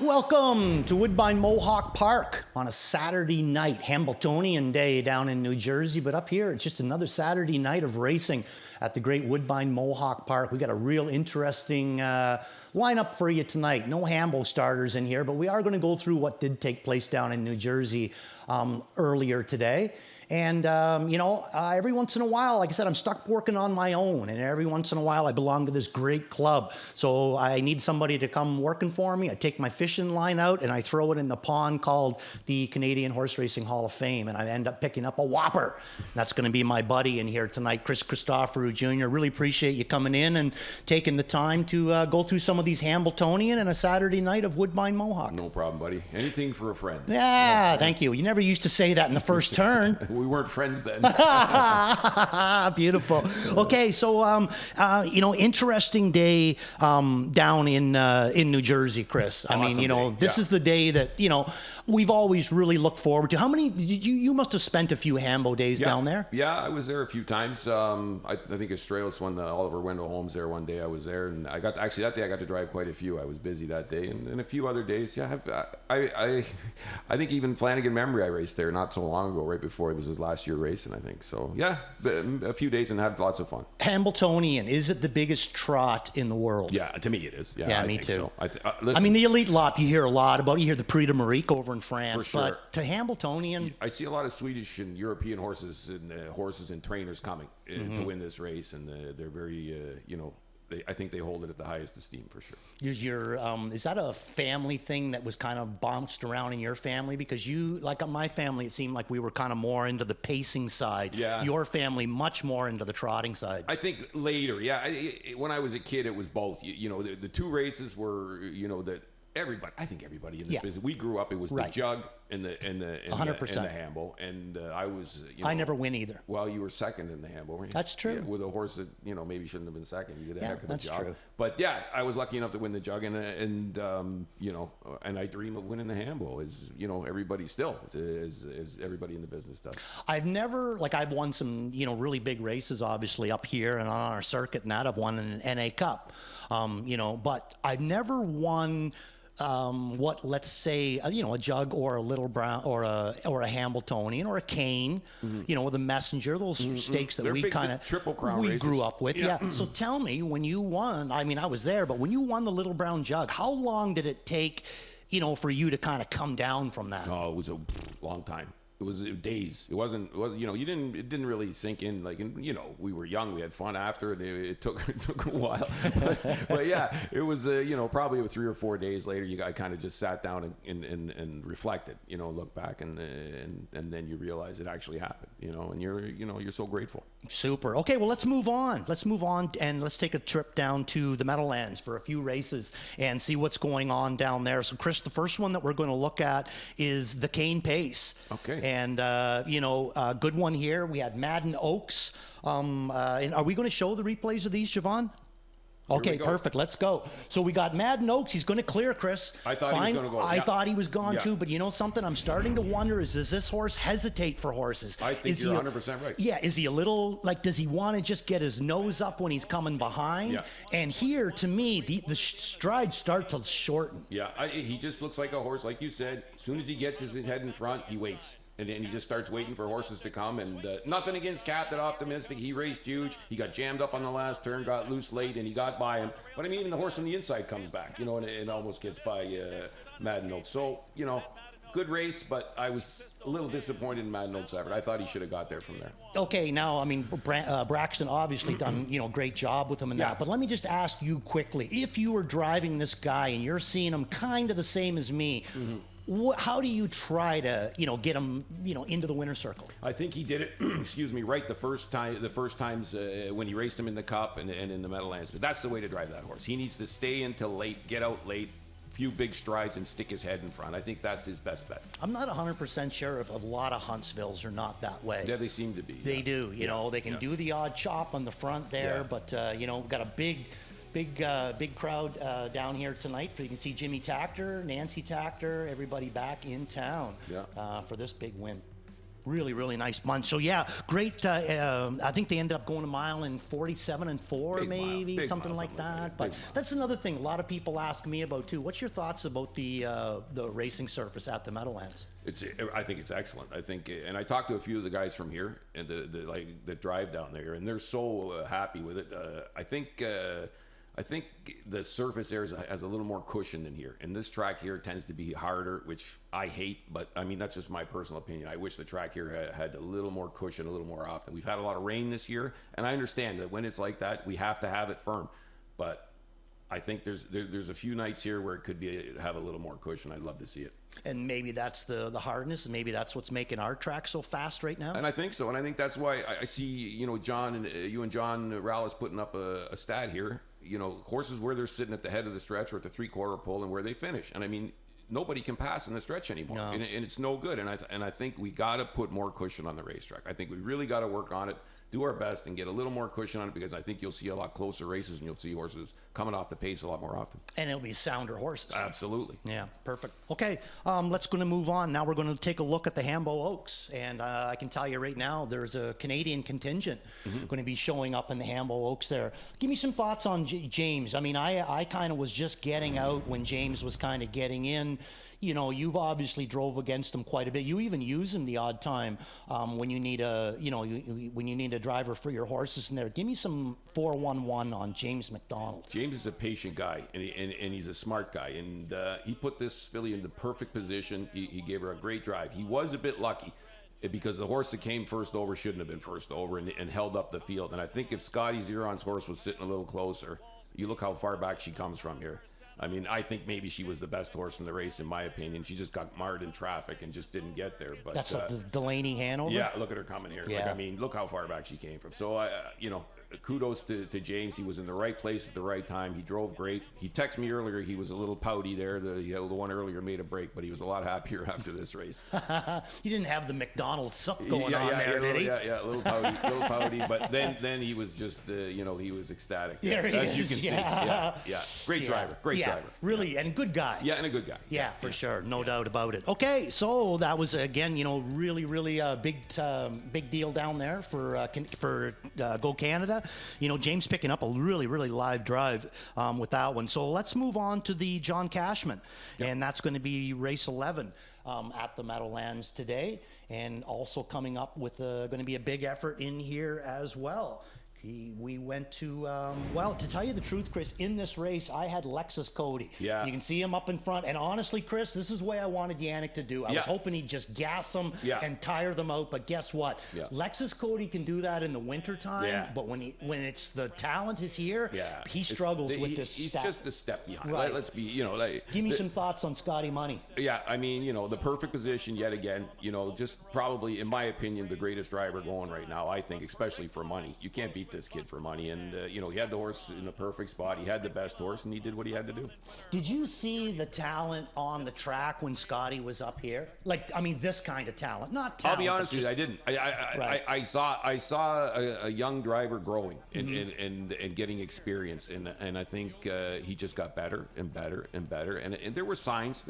Welcome to Woodbine Mohawk Park on a Saturday night, Hambletonian Day down in New Jersey. But up here, it's just another Saturday night of racing at the great Woodbine Mohawk Park. We got a real interesting lineup for you tonight. No Hambo starters in here, but we are going to go through what did take place down in New Jersey earlier today. And, every once in a while, like I said, I'm stuck working on my own. And every once in a while, I belong to this great club. So I need somebody to come working for me. I take my fishing line out and I throw it in the pond called the Canadian Horse Racing Hall of Fame. And I end up picking up a whopper. That's going to be my buddy in here tonight, Chris Christoforou Jr. Really appreciate you coming in and taking the time to go through some of these Hambletonian and a Saturday night of Woodbine Mohawk. No problem, buddy. Anything for a friend. Yeah, thank you. You never used to say that in the first turn. We weren't friends then. Beautiful. Okay, so interesting day down in New Jersey, Chris. I Awesome mean, day. this is the day that we've always really looked forward to. How many did you must have spent a few Hambo days down there? Yeah, I was there a few times. I think Australis won the Oliver Wendell Holmes there one day. I was there, and that day I got to drive quite a few. I was busy that day, and a few other days. Yeah, I think even Flanagan Memory I raced there not so long ago, right before it was his last year racing, I think. So yeah, a few days and had lots of fun. Hambletonian, is it the biggest trot in the world? Yeah, to me it is. Yeah, I me think too. So. I mean, the Elite Lop you hear a lot about. You hear the Prix de Marique over in France, For sure. but to Hambletonian, I see a lot of Swedish and European horses and trainers coming to win this race, and they're very, I think they hold it at the highest esteem for sure. is that a family thing that was kind of bounced around in your family? Because like my family, it seemed like we were kind of more into the pacing side. Yeah. Your family much more into the trotting side. I think later, yeah. When I was a kid, it was both. The two races were, that everybody. I think everybody in this business. We grew up. It was Right. the jug and the 100%. Hambo, and I was. I never win either. Well, you were second in the Hambo, right? That's true. Yeah, with a horse that maybe shouldn't have been second. You did a heck of a that's job. true. But yeah, I was lucky enough to win the jug, and I dream of winning the Hambo. As everybody still, as everybody in the business does. I've won some, really big races, obviously, up here and on our circuit, and that I've won an NA Cup, but I've never won let's say, a jug or a Little Brown or a Hambletonian or a cane, with a Messenger, those stakes that They're we big kind of Triple Crown we races. grew up with. Yeah. So tell me, when you won, I mean, I was there, but when you won the Little Brown Jug, how long did it take, for you to kind of come down from that? Oh, it was a long time. It was days. It wasn't. It didn't really sink in. We were young. We had fun after. It took a while. but yeah, it was. Probably 3 or 4 days later, I kind of just sat down and reflected. Look back and then you realize it actually happened. And you're so grateful. Super. Okay, well, let's move on. And let's take a trip down to the Meadowlands for a few races and see what's going on down there. So, Chris, the first one that we're going to look at is the Cane Pace. Okay. And, a good one here. We had Madden Oaks. And are we going to show the replays of these, Siobhan? Okay, perfect. Let's go. So we got Madden Oaks. He's going to clear, Chris. I thought he was going to go. I thought he was gone too, but you know something? I'm starting to wonder, does this horse hesitate for horses? I think you're 100% right. Yeah, is he a little, does he want to just get his nose up when he's coming behind? Yeah. And here, to me, the strides start to shorten. Yeah, he just looks like a horse, like you said. As soon as he gets his head in front, he waits. And then he just starts waiting for horses to come. And nothing against Captain Optimistic. He raced huge. He got jammed up on the last turn, got loose late, and he got by him. But I mean, the horse on the inside comes back, and it almost gets by Madden Oaks. So, good race, but I was a little disappointed in Madden Oaks effort. I thought he should have got there from there. Okay, now, I mean, Braxton obviously done, great job with him and that. But let me just ask you quickly. If you were driving this guy and you're seeing him kind of the same as me, how do you try to, get him, into the winner's circle? I think he did it, right the first times when he raced him in the Cup and in the Meadowlands. But that's the way to drive that horse. He needs to stay until late, get out late, few big strides, and stick his head in front. I think that's his best bet. I'm not 100% sure if a lot of Huntsvilles are not that way. Yeah, they seem to be. They do. They can do the odd chop on the front there, but, we've got a big crowd down here tonight. You can see Jimmy Tactor, Nancy Tactor, everybody back in town for this big win. Really, really nice bunch. So yeah, great. I think they ended up going a mile in 47 and 4, Big mile, maybe big something mile, like something like that. that. But Big mile. that's another thing. A lot of people ask me about too. What's your thoughts about the racing surface at the Meadowlands? I think it's excellent. I think, and I talked to a few of the guys from here and that drive down there, and they're so happy with it. I think the surface there has a little more cushion than here, and this track here tends to be harder, which I hate. But I mean, that's just my personal opinion. I wish the track here had a little more cushion, a little more often. We've had a lot of rain this year, and I understand that when it's like that, we have to have it firm. But I think there's a few nights here where it could have a little more cushion. I'd love to see it. And maybe that's the hardness. Maybe that's what's making our track so fast right now. And I think so. And I think that's why I see, John and you and John Rallis putting up a stat here. Horses where they're sitting at the head of the stretch or at the 3/4 pole and where they finish. And I mean, nobody can pass in the stretch anymore, No. and it's no good. And I think we got to put more cushion on the racetrack. I think we really got to work on it, do our best, and get a little more cushion on it, because I think you'll see a lot closer races, and you'll see horses coming off the pace a lot more often. And it'll be sounder horses. Absolutely. Yeah, perfect. Okay, let's going to move on. Now we're going to take a look at the Hambo Oaks. And I can tell you right now, there's a Canadian contingent going to be showing up in the Hambo Oaks there. Give me some thoughts on James. I mean, I kind of was just getting out when James was kind of getting in. You've obviously drove against him quite a bit. You even use him the odd time when you need when you need a driver for your horses in there. Give me some 411 on James McDonald. James is a patient guy, and he's a smart guy, and he put this filly in the perfect position. He gave her a great drive. He was a bit lucky, because the horse that came first over shouldn't have been first over and held up the field. And I think if Scotty Zeron's horse was sitting a little closer, you look how far back she comes from here. I mean, I think maybe she was the best horse in the race, in my opinion. She just got marred in traffic and just didn't get there. But That's like the Delaney Hanover? Yeah, look at her coming here. Yeah. Like, I mean, look how far back she came from. So, kudos to James. He was in the right place at the right time. He drove great. He texted me earlier. He was a little pouty there. The one earlier made a break, but he was a lot happier after this race. You didn't have the McDonald suck going on there, did he? Yeah, a little pouty. But then he was just, he was ecstatic. There he as is. you can see. Yeah. Great driver. Great driver. Really, and good guy. Yeah, and a good guy. Yeah, for sure. No doubt about it. Okay, so that was, again, really, really big deal down there for Go Canada. James picking up a really, really live drive with that one. So let's move on to the John Cashman. Yep. And that's going to be race 11 at the Meadowlands today. And also coming up with going to be a big effort in here as well. We went to, to tell you the truth, Chris, in this race, I had Lexus Cody. Yeah. You can see him up in front. And honestly, Chris, this is the way I wanted Yannick to do. I was hoping he'd just gas them and tire them out. But guess what? Yeah. Lexus Cody can do that in the wintertime. But when it's the talent is here, he struggles with this He's step. just a step behind. Right. Let's be, Give me some thoughts on Scotty Money. Yeah, I mean, the perfect position yet again. Just probably, in my opinion, the greatest driver going right now, I think, especially for money. You can't beat this kid for money. And, he had the horse in the perfect spot. He had the best horse, and he did what he had to do. Did you see the talent on the track when Scotty was up here? This kind of talent. Not talent. I'll be honest with you, I didn't. I saw a young driver growing and getting experience, and I think he just got better and better and better. And there were signs.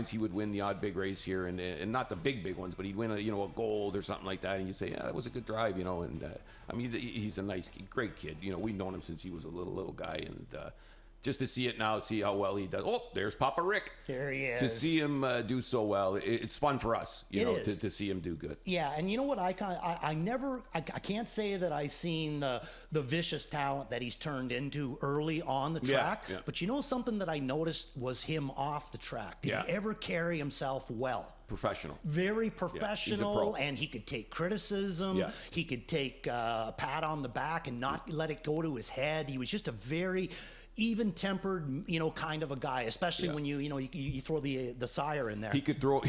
He would win the odd big race here, and not the big ones, but he'd win a gold or something like that. And you say, yeah, that was a good drive, And he's a nice, great kid. We've known him since he was a little guy, and just to see it now, see how well he does. Oh, there's Papa Rick. There he is. To see him do so well, it's fun for us, to see him do good. Yeah, and you know what? I can't say that I seen the vicious talent that he's turned into early on the track. Yeah. But something that I noticed was him off the track. Did he ever carry himself well? Professional. Very professional, he's a pro. And he could take criticism. Yeah. He could take a pat on the back and not let it go to his head. He was just a very even-tempered, kind of a guy, especially when you throw the sire in there. He could throw,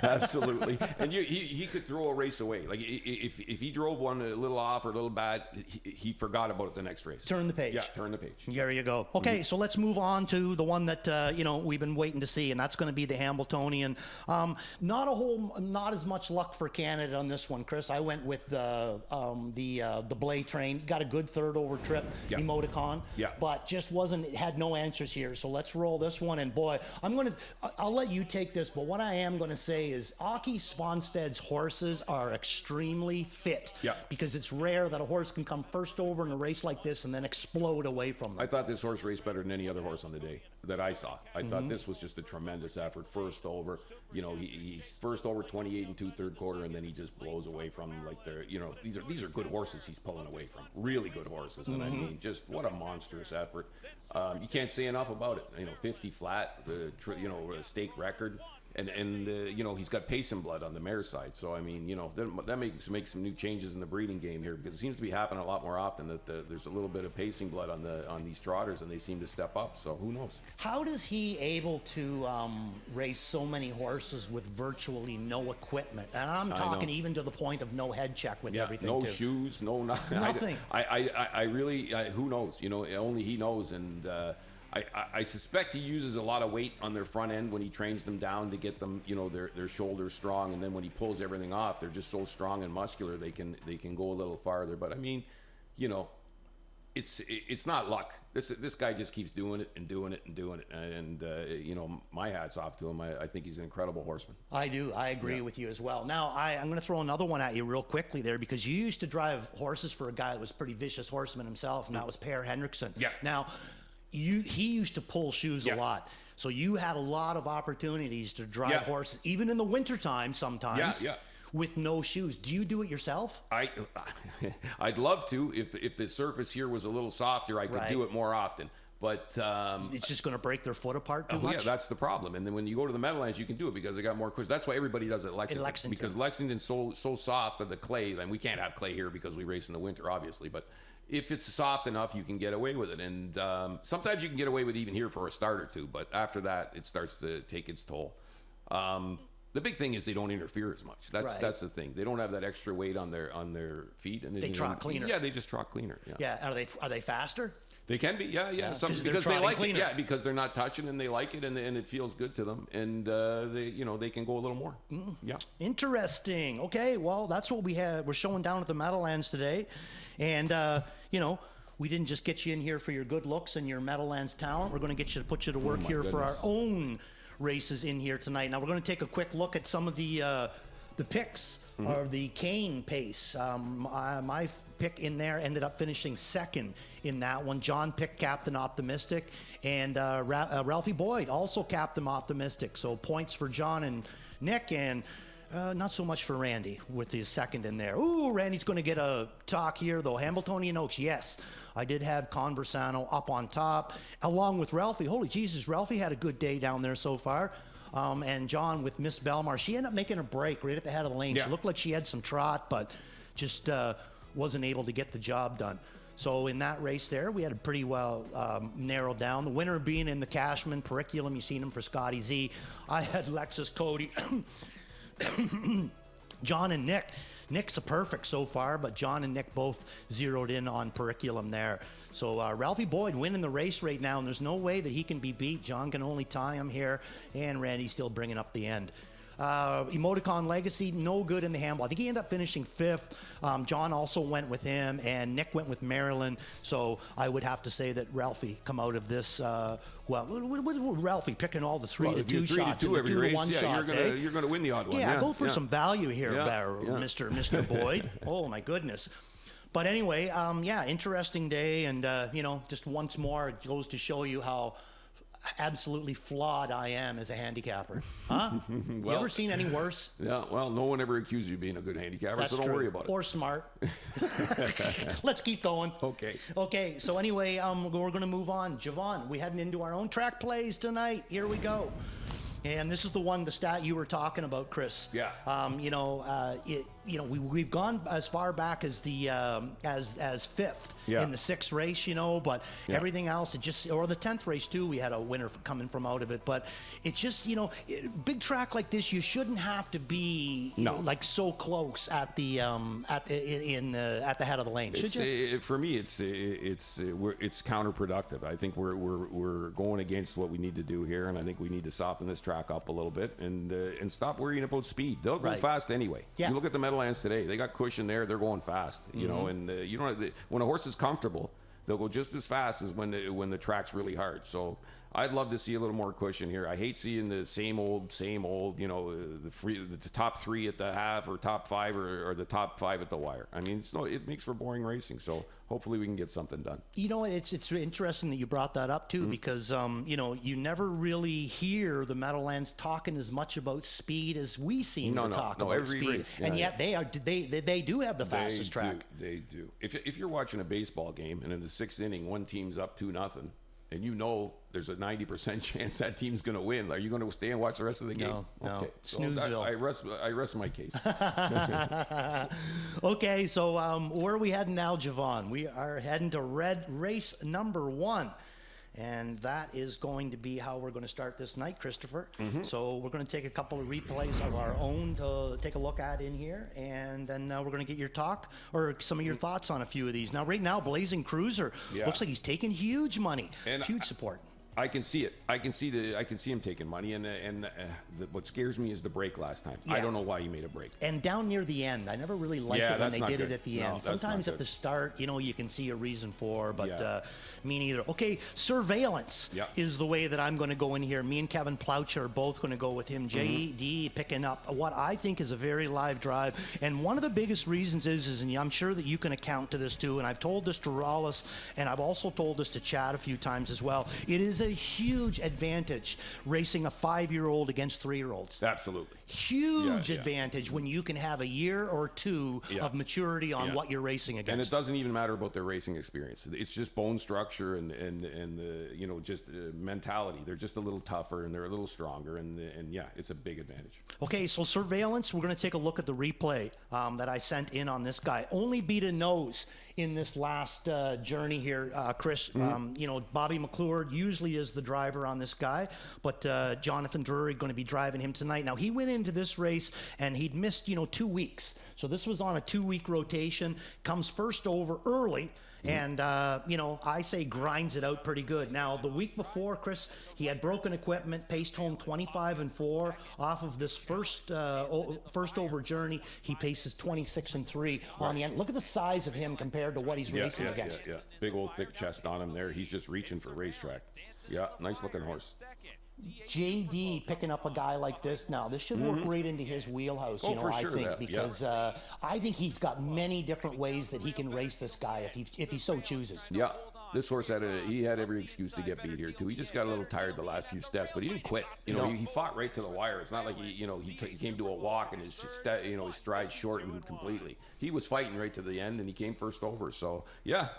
absolutely, and he could throw a race away. Like if he drove one a little off or a little bad, he forgot about it the next race. Turn the page. Yeah, turn the page. There you go. Okay, so let's move on to the one that we've been waiting to see, and that's going to be the Hambletonian. Not as much luck for Canada on this one, Chris. I went with the Blay train. Got a good third over trip, emoticon. Yeah. But just wasn't, it had no answers here. So let's roll this one. And boy, I'll let you take this, but what I am going to say is Aki Svansted's horses are extremely fit. Yeah. Because it's rare that a horse can come first over in a race like this and then explode away from them. I thought this horse raced better than any other horse on the day that I saw. I thought this was just a tremendous effort. First over, you know, he's first over 28 and 2/3 quarter, and then he just blows away from them like they're, you know, these are good horses he's pulling away from. Really good horses. And I mean, just what a monstrous effort. You can't say enough about it. You know, 50 flat, you know, a stake record. And you know, he's got pace and blood on the mare side. So, I mean, you know, that makes some new changes in the breeding game here, because it seems to be happening a lot more often that there's a little bit of pacing blood on these trotters, and they seem to step up. So who knows? How does he able to race so many horses with virtually no equipment? And I'm talking even to the point of no head check with everything. No shoes, nothing. I really, who knows? You know, only he knows. And I suspect he uses a lot of weight on their front end when he trains them down to get them, you know, their shoulders strong, and then when he pulls everything off, they're just so strong and muscular they can go a little farther. But I mean, you know, it's not luck. This guy just keeps doing it and doing it and doing it, and you know, my hat's off to him. I think he's an incredible horseman. I do. I agree with you as well. Now, I'm going to throw another one at you real quickly there, because you used to drive horses for a guy that was a pretty vicious horseman himself, and that was Per Henriksen. Yeah. Now, he used to pull shoes a lot. So you had a lot of opportunities to drive horses, even in the wintertime sometimes, with no shoes. Do you do it yourself? I'd love to. If the surface here was a little softer, I could do it more often. But it's just going to break their foot apart too much? Yeah, that's the problem. And then when you go to the Meadowlands, you can do it because they got more cushion. That's why everybody does it at Lexington. Because Lexington's so soft of the clay, and we can't have clay here because we race in the winter, obviously. But if it's soft enough, you can get away with it. And sometimes you can get away with it even here for a start or two. But after that, it starts to take its toll. The big thing is they don't interfere as much. That's the thing. They don't have that extra weight on their feet, and they trot cleaner. Yeah, they just trot cleaner. Yeah. Are they faster? They can be. Yeah. Because they like it. Yeah, because they're not touching and they like it, and it feels good to them, and they can go a little more. Yeah. Interesting. Okay. Well, that's what we're showing down at the Meadowlands today, and you know, we didn't just get you in here for your good looks and your Meadowlands talent. We're going to put you to work here for our own races in here tonight. Now we're going to take a quick look at some of the picks of the Kane pace. My pick in there ended up finishing second in that one. John picked Captain Optimistic, and Ralphie Boyd also Captain Optimistic. So points for John and Nick, and not so much for Randy with his second in there. Ooh, Randy's going to get a talk here, though. Hambletonian Oaks, yes. I did have Conversano up on top, along with Ralphie. Holy Jesus, Ralphie had a good day down there so far. And John with Miss Belmar. She ended up making a break right at the head of the lane. Yeah. She looked like she had some trot, but just wasn't able to get the job done. So in that race there, we had it pretty well narrowed down. The winner being in the Cashman Periculum. You've seen him for Scotty Z. I had Lexus Cody. John and Nick. Nick's a perfect so far, but John and Nick both zeroed in on Periculum there. So Ralphie Boyd winning the race right now, and there's no way that he can be beat. John can only tie him here, and Randy's still bringing up the end. Emoticon Legacy, no good in the handball. I think he ended up finishing fifth. John also went with him, and Nick went with Maryland. So I would have to say that Ralphie come out of this, Ralphie picking all the 3-2 shots and the 2-1 shots. You're going to win the odd one. Yeah, go for some value here, Mr. Boyd. Oh, my goodness. But anyway, interesting day. And, just once more, it goes to show you how absolutely flawed I am as a handicapper. Huh? You ever seen any worse? Yeah, well, no one ever accused you of being a good handicapper, so don't worry about it. Or smart. Let's keep going. Okay, so anyway, we're going to move on. Javon, we heading into our own track plays tonight. Here we go. And this is the stat you were talking about, Chris. Yeah. We've gone as far back as the as fifth in the sixth race, but everything else, or the 10th race too, we had a winner coming from out of it. But it's just, big track like this, you shouldn't have to be like so close at the at the head of the lane. Should you? For me, it's counterproductive. I think we're going against what we need to do here, and I think we need to soften this track up a little bit and stop worrying about speed. They'll go fast anyway. Yeah. You look at the Meadowlands today; they got cushion there. They're going fast, and when a horse is comfortable, they'll go just as fast as when the track's really hard. So I'd love to see a little more cushion here. I hate seeing the same old, the top 3 at the half, or top 5, or the top 5 at the wire. I mean, it makes for boring racing. So hopefully we can get something done. You know, it's interesting that you brought that up too, because you never really hear the Meadowlands talking as much about speed as we seem to talk about every speed, race, and yet they do have the fastest track. They do. If you're watching a baseball game and in the 6th inning one team's up 2-0, and you know there's a 90% chance that team's going to win, are you going to stay and watch the rest of the game? No. Okay. Snoozeville. So I rest my case. Okay, so where are we heading now, Javon? We are heading to race number 1. And that is going to be how we're going to start this night, Christopher. So we're going to take a couple of replays of our own to take a look at in here, and then we're going to get your talk or some of your thoughts on a few of these. Now, right now, Blazing Cruiser looks like he's taking huge money, and huge support. I can see it. I can see him taking money, and what scares me is the break last time. I don't know why he made a break. And down near the end, I never really liked it when they did it at the end. Sometimes at the start, you can see a reason for, but me neither. Okay, Surveillance is the way that I'm going to go in here. Me and Kevin Plouch are both going to go with him. JD picking up what I think is a very live drive, and one of the biggest reasons is, and I'm sure that you can account to this too, and I've told this to Rollis, and I've also told this to Chad a few times as well. It is a huge advantage racing a 5-year-old against 3-year-olds. Absolutely. Huge advantage when you can have a year or 2 of maturity on what you're racing against. And it doesn't even matter about their racing experience. It's just bone structure and the just mentality. They're just a little tougher and they're a little stronger, and it's a big advantage. Okay, so Surveillance, we're going to take a look at the replay that I sent in on this guy. Only beat a nose in this last journey here, Chris. Bobby McClure usually is the driver on this guy, but Jonathan Drury going to be driving him tonight. Now, he went into this race and he'd missed 2 weeks, so this was on a 2-week rotation. Comes first over early, and I say grinds it out pretty good. Now, the week before, Chris, he had broken equipment, paced home 25-4 off of this first over journey. He paces 26-3 on the end. Look at the size of him compared to what he's racing against. Big old thick chest on him there. He's just reaching for racetrack. Yeah, nice looking horse. JD picking up a guy like this now, this should work right into his wheelhouse, I think, because I think he's got many different ways that he can race this guy if he so chooses. Yeah. This horse had every excuse to get beat here too. He just got a little tired the last few steps, but he didn't quit. He fought right to the wire. It's not like he came to a walk and his stride shortened completely. He was fighting right to the end, and he came first over. So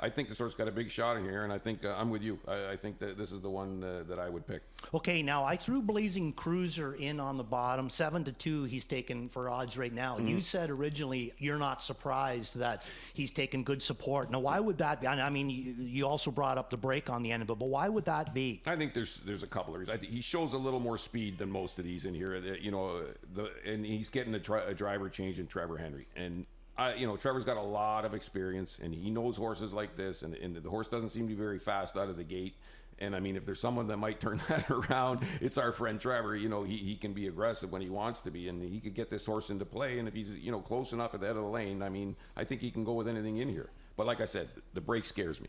I think this horse got a big shot in here, and I think I'm with you. I think that this is the one that I would pick. Okay, now I threw Blazing Cruiser in on the bottom, 7-2. He's taken for odds right now. You said originally you're not surprised that he's taken good support. Now, why would that be? I mean, you also brought up the break on the end of it, but why would that be? I think there's a couple of reasons. I think he shows a little more speed than most of these in here. And he's getting a driver change in Trevor Henry, and Trevor's got a lot of experience, and he knows horses like this, and the horse doesn't seem to be very fast out of the gate. And I mean, if there's someone that might turn that around, it's our friend Trevor. He can be aggressive when he wants to be, and he could get this horse into play. And if he's close enough at the head of the lane, I mean, I think he can go with anything in here. But like I said, the break scares me.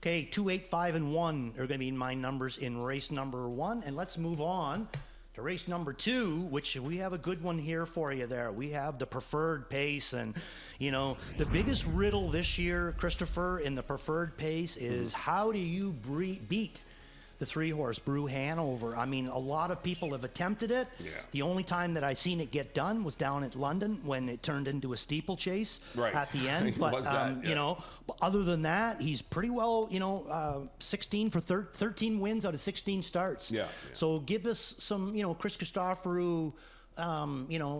Okay, 2, 8, 5, and 1 are going to be my numbers in race number 1, and let's move on to race number 2, which we have a good one here for you there. We have the preferred pace, and the biggest riddle this year, Christopher, in the preferred pace is how do you beat the 3-horse Brew Hanover? I mean, a lot of people have attempted it. The only time that I seen it get done was down at London when it turned into a steeplechase at the end. But but other than that, he's pretty well, 16 for 13 wins out of 16 starts. So give us some, Chris Christoforou,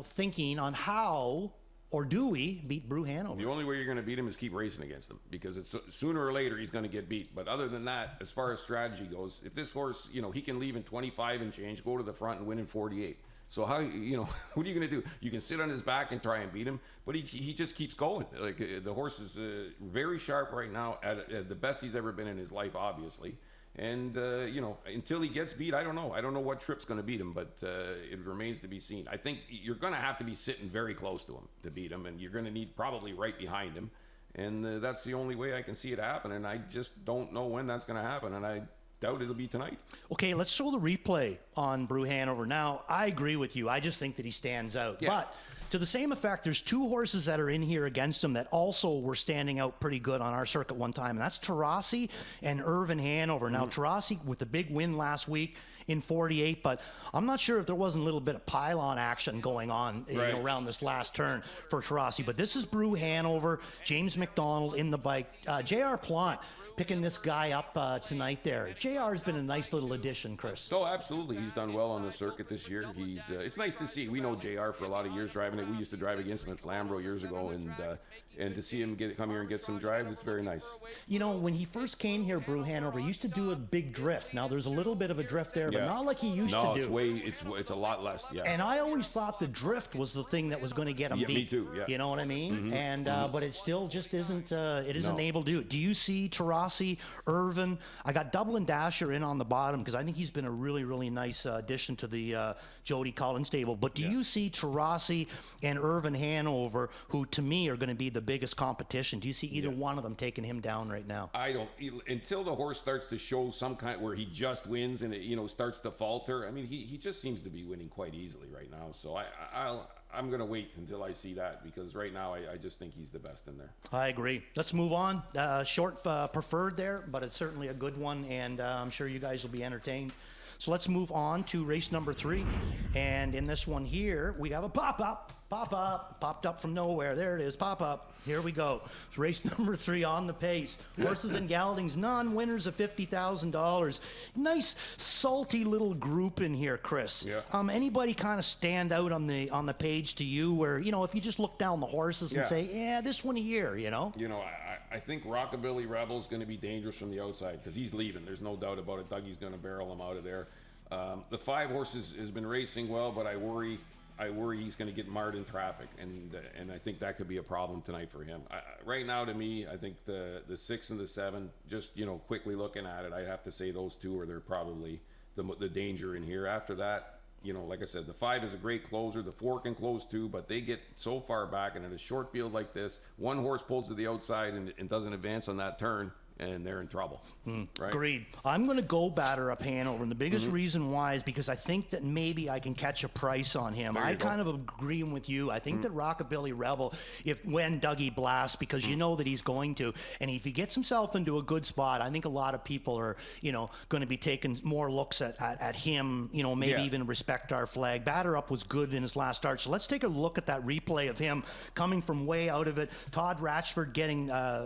thinking on how. Or do we beat Brew Hanover? The only way you're going to beat him is keep racing against him, because it's sooner or later he's going to get beat. But other than that, as far as strategy goes, if this horse, he can leave in 25 and change, go to the front and win in 48. So how, what are you going to do? You can sit on his back and try and beat him, but he just keeps going. Like the horse is very sharp right now, at the best he's ever been in his life, obviously. And, until he gets beat, I don't know. I don't know what trip's going to beat him, but it remains to be seen. I think you're going to have to be sitting very close to him to beat him, and you're going to need probably right behind him. And that's the only way I can see it happen. And I just don't know when that's going to happen. And I doubt it'll be tonight. Okay, let's show the replay on Brew Hanover. Now, I agree with you. I just think that he stands out. Yeah. But to the same effect, there's two horses that are in here against him that also were standing out pretty good on our circuit one time, and that's Tarasi and Irvin Hanover. Now, Tarasi with the big win last week in 48, but I'm not sure if there wasn't a little bit of pylon action going on you know, around this last turn for Tarasi. But this is Brew Hanover, James McDonald in the bike, J.R. Plant picking this guy up tonight there. JR has been a nice little addition, Chris. Oh, absolutely. He's done well on the circuit this year. He's it's nice to see. We know JR for a lot of years driving it. We used to drive against him at Flamborough years ago, and to see him come here and get some drives, it's very nice. You know, when he first came here, Brew Hanover, he used to do a big drift. Now, there's a little bit of a drift there, but not like he used to do. No, it's a lot less, yeah. And I always thought the drift was the thing that was going to get him beat. Me too, yeah. You know what I mean? And but it still just isn't able to do it. Do you see Tarasi, Irvin? I got Dublin Dasher in on the bottom because I think he's been a really, really nice addition to the Jody Collins stable. But do you see Tarasi and Irvin Hanover, who to me are going to be the biggest competition? Do you see either one of them taking him down right now? I don't. Until the horse starts to show some kind where he just wins and it starts to falter. I mean, he just seems to be winning quite easily right now. So I'm going to wait until I see that, because right now I just think he's the best in there. I agree. Let's move on. Short preferred there, but it's certainly a good one, and I'm sure you guys will be entertained. So let's move on to race number 3. And in this one here, we have a pop-up. Popped up from nowhere. There it is, pop-up. Here we go. It's race number 3 on the pace. Horses and Geldings, non-winners of $50,000. Nice, salty little group in here, Chris. Yeah. Anybody kind of stand out on the page to you where, if you just look down the horses and say, yeah, this one here, I think Rockabilly Rebel's going to be dangerous from the outside because he's leaving. There's no doubt about it. Dougie's going to barrel him out of there. The 5 horses has been racing well, but I worry he's going to get marred in traffic, and I think that could be a problem tonight for him. Right now, to me, I think the 6 and the 7, just quickly looking at it, I have to say those 2 are probably the danger in here. After that, like I said, the 5 is a great closer. The 4 can close too, but they get so far back, and in a short field like this, one horse pulls to the outside and doesn't advance on that turn, and they're in trouble. Right? Agreed. I'm going to go batter up Hanover, and the biggest reason why is because I think that maybe I can catch a price on him. I kind of agree with you. I think that Rockabilly Rebel, when Dougie blasts, because you know that he's going to, and if he gets himself into a good spot, I think a lot of people are, going to be taking more looks at him, maybe even respect our flag. Batter up was good in his last start. So let's take a look at that replay of him coming from way out of it. Todd Ratchford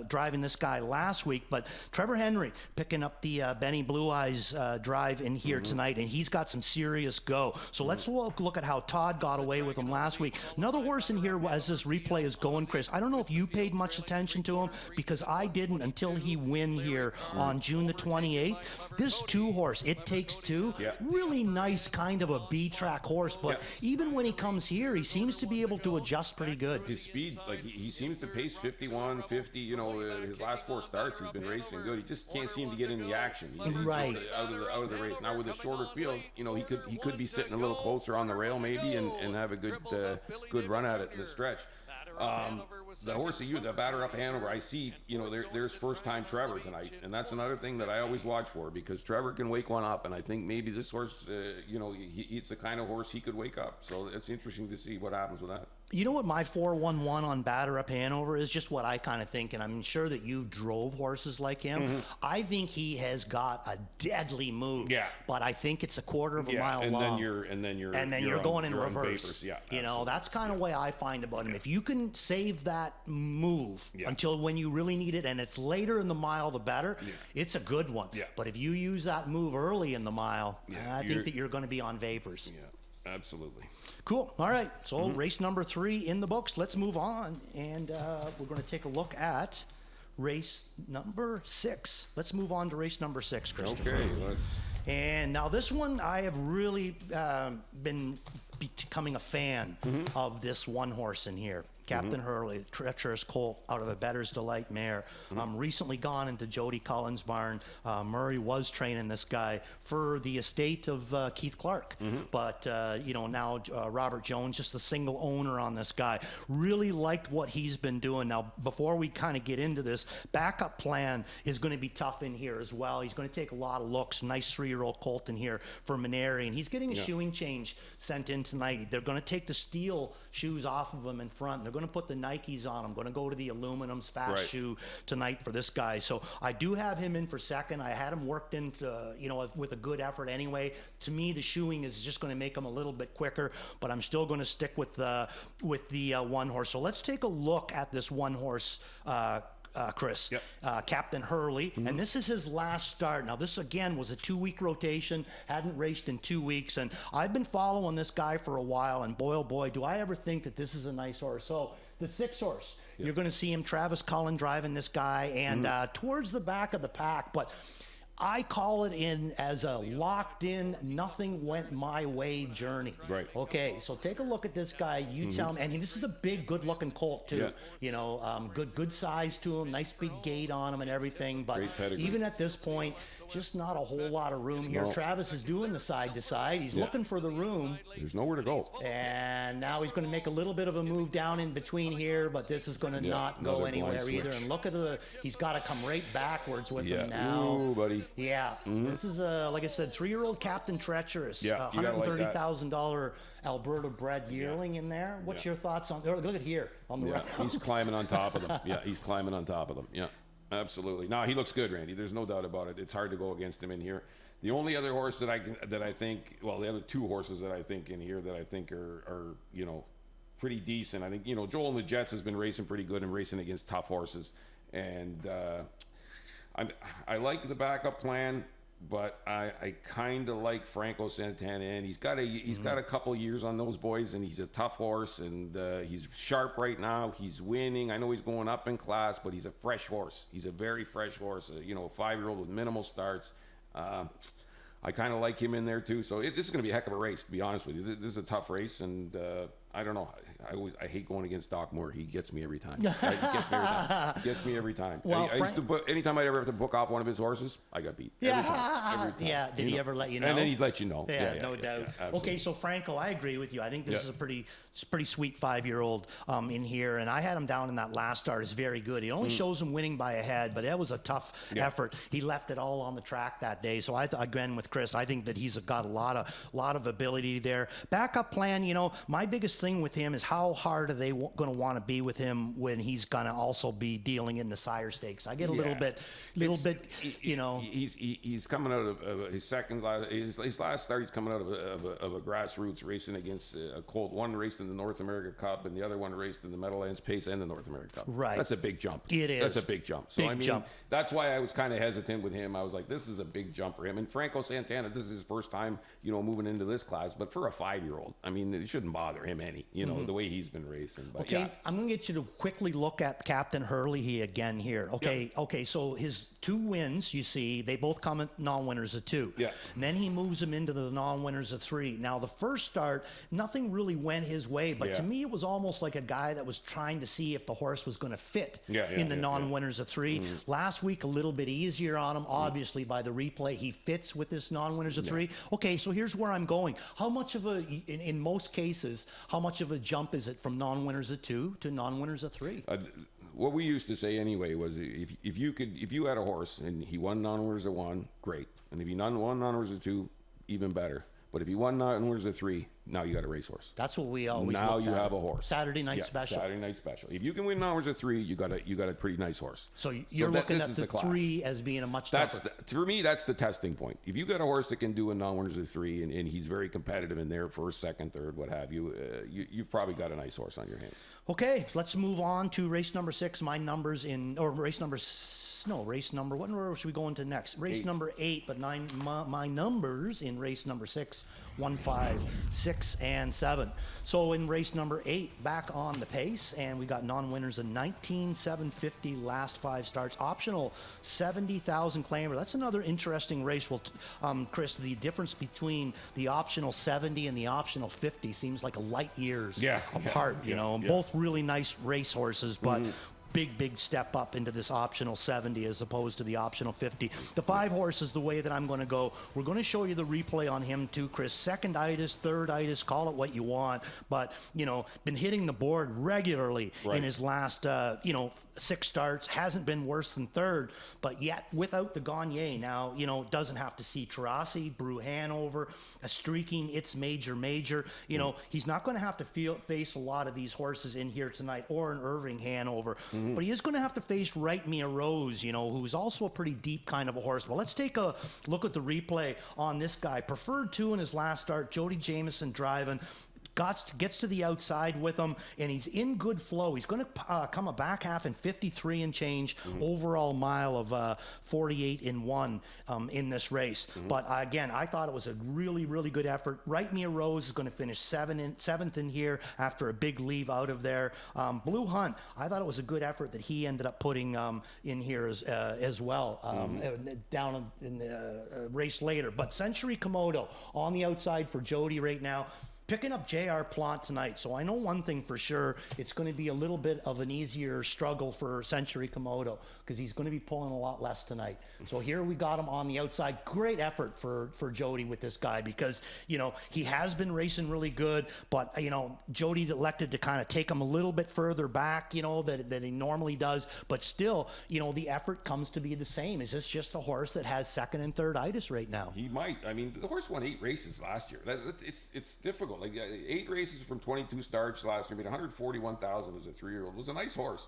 driving this guy last week, but Trevor Henry picking up the Benny Blue Eyes drive in here tonight, and he's got some serious go. So let's look at how Todd got away with him last week. Another horse in here as this replay is going, Chris. I don't know if you paid much attention to him, because I didn't until he win here on June the 28th. This 2 horse, It Takes Two, really nice kind of a B-track horse, but even when he comes here, he seems to be able to adjust pretty good. His speed, he seems to pace 51, 50, his last 4 starts, he's been racing good. He just can't seem to get in the action. He's just out of the race. Now with a shorter field, he could be sitting a little closer on the rail maybe and have a good run at it in the stretch. The horse the batter up Hanover, I see, there's first-time Trevor tonight, and that's another thing that I always watch for, because Trevor can wake one up, and I think maybe this horse, it's the kind of horse he could wake up. So it's interesting to see what happens with that. You know what my 411 on batter up Hanover is? Just what I kind of think, and I'm sure that you drove horses like him. I think he has got a deadly move. Yeah. But I think it's a quarter of a mile long. And then you're going in reverse. Yeah. That's kind of the way I find about him. If you can save that move until when you really need it, and it's later in the mile, the better. It's a good one. But if you use that move early in the mile, I think that you're going to be on vapors. Yeah, absolutely. Cool. All right. So race number 3 in the books. Let's move on, and we're going to take a look at race number 6. Let's move on to race number 6, Christopher. Okay. And now this one, I have really been becoming a fan of this one horse in here. Captain Hurley, treacherous colt out of a Better's Delight mare. Recently gone into Jody Collins' barn. Murray was training this guy for the estate of Keith Clark. But, you know, now Robert Jones, just a single owner on this guy. Really liked what he's been doing. Now, before we kind of get into this, backup plan is going to be tough in here as well. He's going to take a lot of looks. Nice 3-year-old colt in here for Maneri, and he's getting a shoeing change sent in tonight. They're going to take the steel shoes off of him in front. They're going to put the Nikes on him. Going to go to the aluminums fast shoe tonight for this guy. So I do have him in for second. I had him worked in, you know, with a good effort anyway. To me, the shoeing is just going to make him a little bit quicker, but I'm still going to stick with the one horse. So let's take a look at this one horse. Chris, Captain Hurley, and this is his last start. Now, this again was a 2-week rotation, hadn't raced in 2 weeks, and I've been following this guy for a while, and boy, oh boy, do I ever think that this is a nice horse. So, the 6 horse, you're going to see him, Travis Cullen, driving this guy, and towards the back of the pack, but I call it in as a locked-in, nothing went my way journey. Right. Okay, so take a look at this guy. You tell me, and this is a big, good-looking colt too. You know, good size to him, nice big gait on him and everything. But even at this point, just not a whole lot of room here. Travis is doing the side to side. He's looking for the room. There's nowhere to go. And now he's going to make a little bit of a move down in between here, but this is going to not go anywhere either. And look at he's got to come right backwards with him now. Ooh, buddy. Yeah, this is like I said, 3-year-old Captain Treacherous, $130,000 Alberta bred yearling in there. What's your thoughts on? Look at here on the right. He's climbing on top of them. Yeah, he's climbing on top of them. Yeah, absolutely. No, he looks good, Randy. There's no doubt about it. It's hard to go against him in here. The only other horse that I think, well, the other 2 horses that I think in here that I think are you know, pretty decent. I think, you know, Joel and the Jets has been racing pretty good and racing against tough horses, and I like the backup plan, but I kind of like Franco Santana, and he's got a couple years on those boys, and he's a tough horse, and he's sharp right now. He's winning. I know he's going up in class, but he's a fresh horse. He's a very fresh horse. You know, a 5-year-old with minimal starts. I kind of like him in there too. So this is going to be a heck of a race, to be honest with you. This is a tough race, and I don't know. I hate going against Doc Moore. He gets me every time. He gets me every time. Well, I used to book, anytime I ever have to book off one of his horses, I got beat. Every time. Yeah. Did he ever let you know? And then he'd let you know. Yeah, no doubt. Okay, so Franco, I agree with you. I think this is a pretty sweet 5-year-old in here, and I had him down in that last start. Is very good. He only shows him winning by a head, but that was a tough effort. He left it all on the track that day. So again with Chris, I think that he's got a lot of ability there. Backup plan, you know, my biggest thing with him is how hard are they going to want to be with him when he's going to also be dealing in the sire stakes. I get a little bit, you know. He's coming out of his last start. He's coming out of a grassroots racing against a colt. One raced in the North America Cup, and the other one raced in the Meadowlands Pace and the North America Cup. Right. That's a big jump. It is. That's a big jump. So that's why I was kind of hesitant with him. I was like, this is a big jump for him. And Franco Santana, this is his first time, you know, moving into this class. But for a 5-year-old, I mean, it shouldn't bother him any. You know, the way he's been racing. But okay, I'm going to get you to quickly look at Captain Hurley again here. Okay, okay, so his 2 wins, you see, they both come at non-winners of 2. Yeah. And then he moves them into the non-winners of 3. Now, the first start, nothing really went his way, but to me, it was almost like a guy that was trying to see if the horse was going to fit in the non-winners of 3. Last week, a little bit easier on him. Obviously, by the replay, he fits with this non-winners of 3. Okay, so here's where I'm going. How much of in most cases, how much of a jump is it from non-winners of 2 to non-winners of 3? What we used to say anyway was if you had a horse and he won non-winners of 1, great. And if he won non-winners of 2, even better. But if he won non-winners of 3, now you got a racehorse. That's what we always now looked you at. have a horse. Saturday night special. Saturday night special. If you can win non-winners of 3, you got a pretty nice horse. So you're looking at the 3 as being a much tougher. For me, that's the testing point. If you got a horse that can do a non-winners of 3 and he's very competitive in there, first, second, third, what have you, you've probably got a nice horse on your hands. Okay, let's move on to race number 6. My numbers race number. What number should we go into next? Race number 8, but my numbers in race number 6 1, 5, 6, and 7. So in race number 8, back on the pace, and we got non-winners of 19,750 last 5 starts, optional 70,000 claimer. That's another interesting race. Well, Chris, the difference between the optional 70 and the optional 50 seems like a light years apart. You know, both really nice race horses, but big step up into this optional 70 as opposed to the optional 50. The 5 horses, the way that I'm going to go, we're going to show you the replay on him too, Chris. Seconditis, thirditis, call it what you want, but, you know, been hitting the board regularly in his last, you know, 6 starts. Hasn't been worse than third, but yet without the Gagne now, you know, doesn't have to see Tarasi, Brew Hanover, a streaking, it's major. You know, he's not going to have to face a lot of these horses in here tonight, or an Irving Hanover. But he is going to have to face Right Me a Rose, you know, who's also a pretty deep kind of a horse. Well, let's take a look at the replay on this guy. Preferred 2 in his last start, Jody Jamieson driving. Gets to the outside with him, and he's in good flow. He's going to come a back half in 53 and change, overall mile of 48 in 1 in this race. But again, I thought it was a really good effort. Right Me a Rose is going to finish 7th in here after a big leave out of there. Blue Hunt, I thought it was a good effort that he ended up putting in here as well, down in the race later. But Century Komodo on the outside for Jody right now, picking up J.R. Plant tonight. So I know one thing for sure, it's going to be a little bit of an easier struggle for Century Komodo, because he's going to be pulling a lot less tonight. So here we got him on the outside. Great effort for Jody with this guy, because, you know, he has been racing really good, but, you know, Jody elected to kind of take him a little bit further back, you know, than he normally does. But still, you know, the effort comes to be the same. Is this just a horse that has second and thirditis right now? He might. I mean, the horse won 8 races last year. It's difficult. Like 8 races from 22 starts last year, made 141,000 as a 3-year-old. It was a nice horse,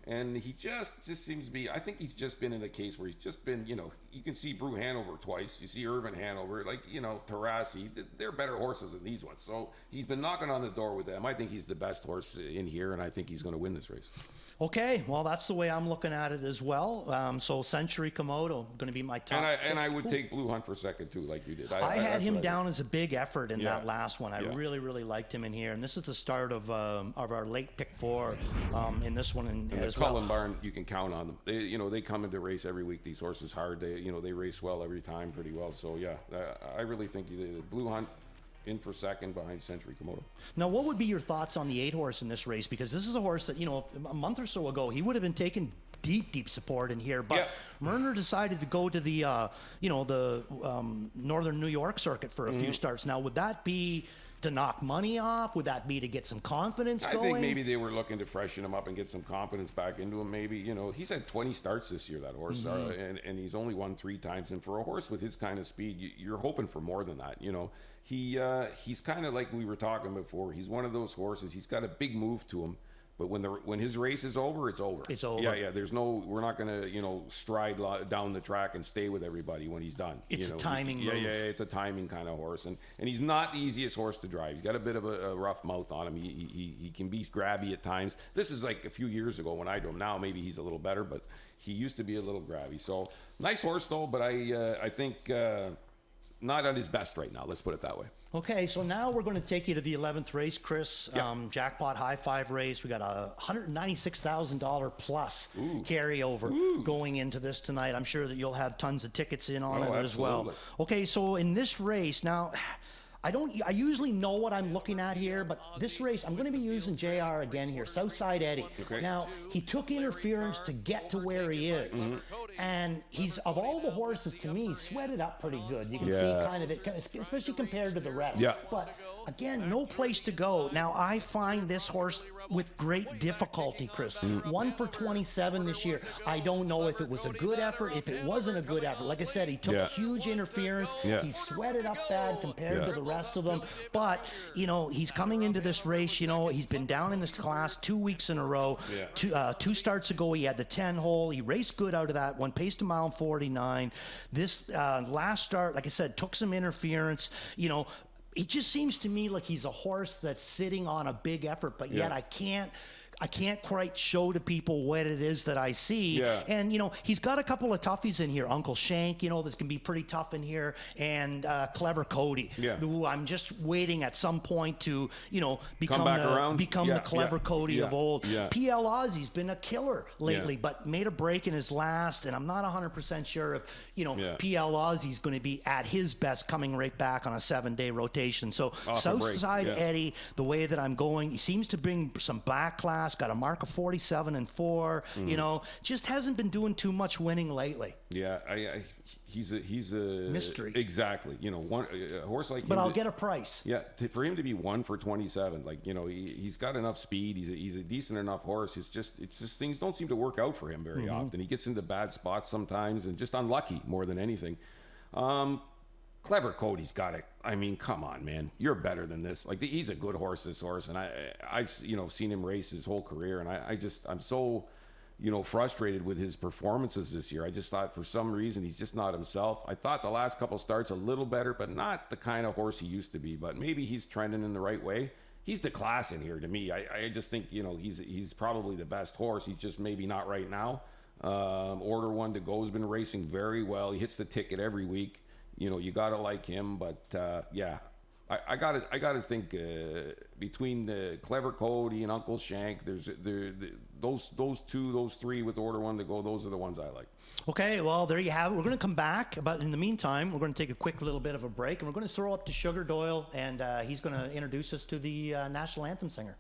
and he just seems to be. I think he's just been in a case where he's just been. You know, you can see Brew Hanover twice. You see Irvin Hanover, like, you know, Tarasi. They're better horses than these ones. So he's been knocking on the door with them. I think he's the best horse in here, and I think he's going to win this race. Okay, well, that's the way I'm looking at it as well. So Century Komodo going to be my top. And I would take Blue Hunt for second too, like you did. I had him down as a big effort in that last one. I really liked him in here, and this is the start of our late pick 4 in this one. And the Cullen Barn, you can count on them. They, you know, they come into race every week. These horses hard. They, you know, they race well every time, pretty well. So yeah, I really think the Blue Hunt in for second behind Century Komodo. Now, what would be your thoughts on the 8 horse in this race? Because this is a horse that, you know, a month or so ago, he would have been taking deep support in here, but Myrner decided to go to the, you know, the Northern New York circuit for a few starts. Now, would that be to knock money off? Would that be to get some confidence going? I think maybe they were looking to freshen him up and get some confidence back into him. Maybe, you know, he's had 20 starts this year, that horse, and he's only won 3 times. And for a horse with his kind of speed, you're hoping for more than that. You know, he's kind of like we were talking before. He's one of those horses. He's got a big move to him. But when his race is over, it's over. It's over. Yeah. There's no. We're not gonna, you know, stride down the track and stay with everybody when he's done. It's a timing move. Yeah. It's a timing kind of horse, and he's not the easiest horse to drive. He's got a bit of a rough mouth on him. He can be grabby at times. This is like a few years ago when I drove him. Now maybe he's a little better, but he used to be a little grabby. So nice horse though, but I think not at his best right now. Let's put it that way. Okay, so now we're going to take you to the 11th race, Chris. Jackpot high 5 race. We got a $196,000 plus carryover going into this tonight. I'm sure that you'll have tons of tickets in on it as well. Okay, so in this race now, I usually know what I'm looking at here, but this race, I'm going to be using JR again here, Southside Eddie. Okay. Now, he took interference to get to where he is, and he's, of all the horses, to me, sweated up pretty good. You can see kind of it, especially compared to the rest. But again, no place to go. Now, I find this horse with great difficulty, Chris. 1 for 27 this year. I don't know if it was a good effort, if it wasn't a good effort. Like I said, he took huge interference. He sweated up bad compared to the rest of them. But, you know, he's coming into this race, you know, he's been down in this class 2 weeks in a row. 2 starts ago, he had the 10 hole. He raced good out of that one, paced a mile 49. This last start, like I said, took some interference, you know. It just seems to me like he's a horse that's sitting on a big effort, but yet I can't I can't quite show to people what it is that I see. Yeah. And, you know, he's got a couple of toughies in here. Uncle Shank, you know, that's going to be pretty tough in here. And Clever Cody, who I'm just waiting at some point to, you know, become the Clever Cody of old. PL Ozzy's been a killer lately, but made a break in his last. And I'm not 100% sure if, you know, PL Ozzy's going to be at his best coming right back on a 7-day rotation. So Southside Eddie, the way that I'm going, he seems to bring some back class, got a mark of 47-4, you know, just hasn't been doing too much winning lately. Yeah, he's a mystery. Exactly. You know, a horse like him. But I'll get a price. Yeah, for him to be 1 for 27, like, you know, he's got enough speed. He's a decent enough horse. It's just things don't seem to work out for him very often. He gets into bad spots sometimes and just unlucky more than anything. Clever Cody's got it. I mean, come on, man, you're better than this. Like, he's a good horse, this horse, and I've you know, seen him race his whole career, and I'm so, you know, frustrated with his performances this year. I just thought for some reason he's just not himself. I thought the last couple starts a little better, but not the kind of horse he used to be. But maybe he's trending in the right way. He's the class in here to me. I just think, you know, he's probably the best horse. He's just maybe not right now. Order One to Go has been racing very well. He hits the ticket every week. You know, you gotta like him, but yeah, I gotta think between the Clever Cody and Uncle Shank, those three with Order One to Go. Those are the ones I like. Okay, well, there you have it. We're going to come back, but in the meantime, we're going to take a quick little bit of a break, and we're going to throw up to Sugar Doyle, and he's going to introduce us to the national anthem singer.